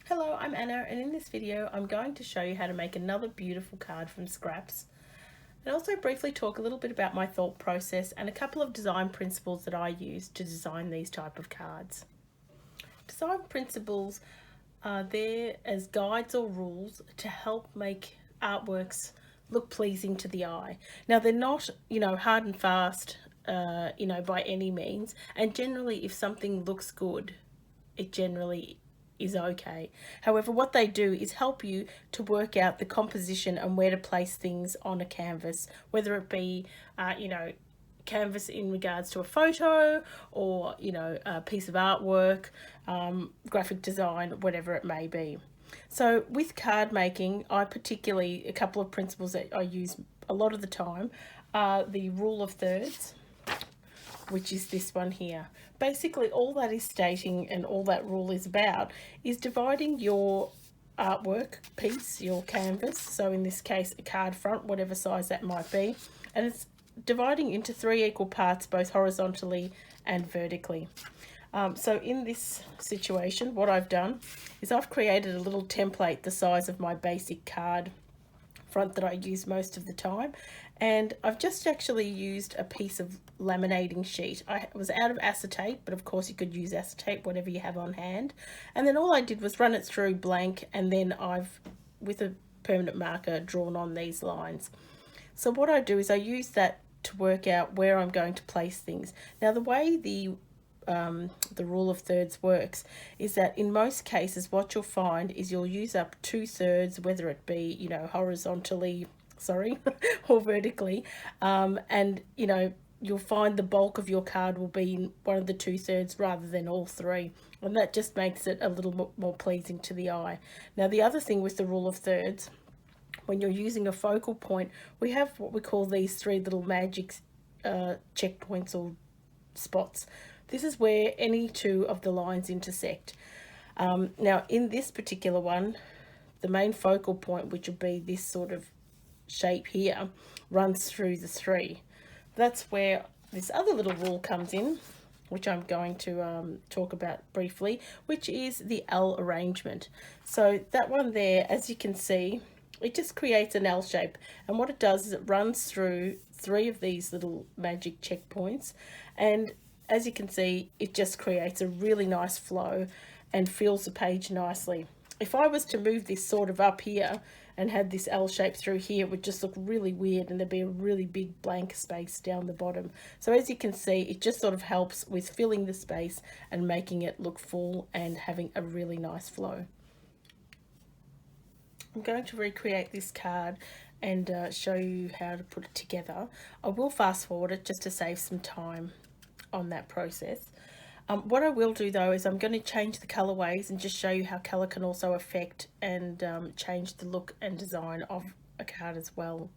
Hello, I'm Anna, and in this video I'm going to show you how to make another beautiful card from scraps and also briefly talk a little bit about my thought process and a couple of design principles that I use to design these type of cards. Design principles are there as guides or rules to help make artworks look pleasing to the eye. Now they're not, hard and fast, by any means, and generally if something looks good, it generally is okay. However, what they do is help you to work out the composition and where to place things on a canvas, whether it be, canvas in regards to a photo or, a piece of artwork, graphic design, whatever it may be. So with card making, a couple of principles that I use a lot of the time are the rule of thirds, which is this one here. Basically, all that is stating and all that rule is about is dividing your artwork piece, your canvas, so in this case a card front, whatever size that might be, and it's dividing into 3 equal parts, both horizontally and vertically. So in this situation, what I've done is I've created a little template the size of my basic card front that I use most of the time, and I've just actually used a piece of laminating sheet. I was out of acetate, but of course you could use acetate, whatever you have on hand, and then all I did was run it through blank, and then I've, with a permanent marker, drawn on these lines. So what I do is I use that to work out where I'm going to place things. Now the way the rule of thirds works is that in most cases what you'll find is you'll use up 2/3, whether it be horizontally, or vertically, and you'll find the bulk of your card will be in one of the 2/3 rather than all three, and that just makes it a little more pleasing to the eye. Now the other thing with the rule of thirds, when you're using a focal point, we have what we call these 3 little magic checkpoints or spots. This is where any 2 of the lines intersect. Now in this particular one, the main focal point, which will be this sort of shape here, runs through the 3. That's where this other little rule comes in, which I'm going to talk about briefly, which is the L arrangement. So that one there, as you can see, it just creates an L shape, and what it does is it runs through 3 of these little magic checkpoints, and as you can see, it just creates a really nice flow and fills the page nicely. If I was to move this sort of up here and had this L shape through here, it would just look really weird, and there'd be a really big blank space down the bottom. So as you can see, it just sort of helps with filling the space and making it look full and having a really nice flow. I'm going to recreate this card and show you how to put it together. I will fast forward it just to save some time on that process. What I will do though is I'm going to change the colorways and just show you how color can also affect and change the look and design of a card as well.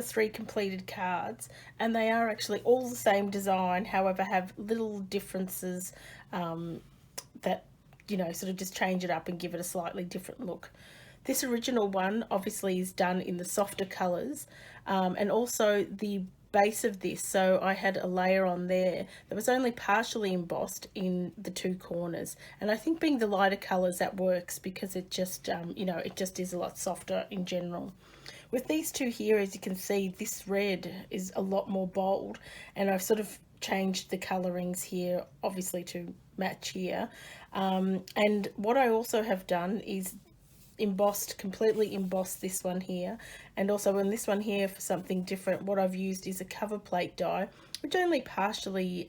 the 3 completed cards, and they are actually all the same design, however have little differences that, you know, sort of just change it up and give it a slightly different look. This original one obviously is done in the softer colours, and also the base of this, so I had a layer on there that was only partially embossed in the 2 corners, and I think being the lighter colours, that works because it just you know, it just is a lot softer in general. With these 2 here, as you can see, this red is a lot more bold, and I've sort of changed the colorings here obviously to match here, and what I also have done is completely embossed this one here, and also in this one here, for something different, what I've used is a cover plate die, which only partially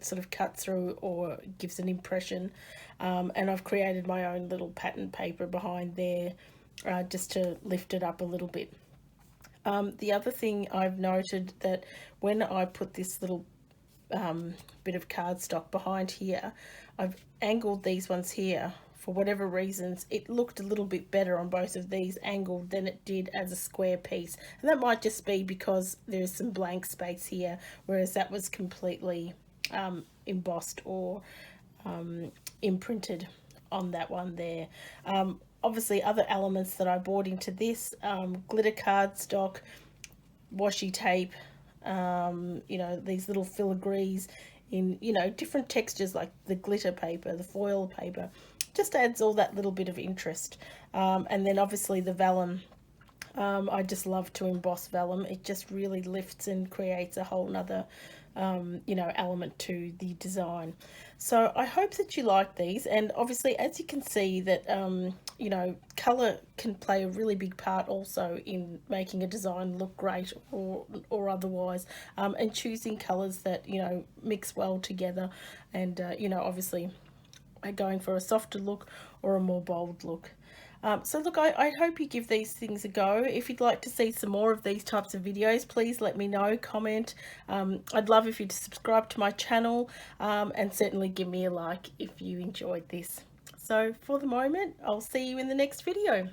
sort of cuts through or gives an impression, and I've created my own little pattern paper behind there, just to lift it up a little bit. The other thing I've noted, that when I put this little bit of cardstock behind here, I've angled these ones here. For whatever reasons, it looked a little bit better on both of these angled than it did as a square piece, and that might just be because there's some blank space here, whereas that was completely embossed or imprinted on that one there. Obviously other elements that I bought into this, glitter cardstock, washi tape, you know, these little filigrees in, you know, different textures, like the glitter paper, the foil paper, just adds all that little bit of interest. And then obviously the vellum, I just love to emboss vellum. It just really lifts and creates a whole nother you know, element to the design. So I hope that you like these, and obviously as you can see that you know, color can play a really big part also in making a design look great or otherwise, and choosing colors that, you know, mix well together, and you know, obviously going for a softer look or a more bold look. So look, I hope you give these things a go. If you'd like to see some more of these types of videos, please let me know, comment. I'd love if you'd subscribe to my channel, and certainly give me a like if you enjoyed this. So for the moment, I'll see you in the next video.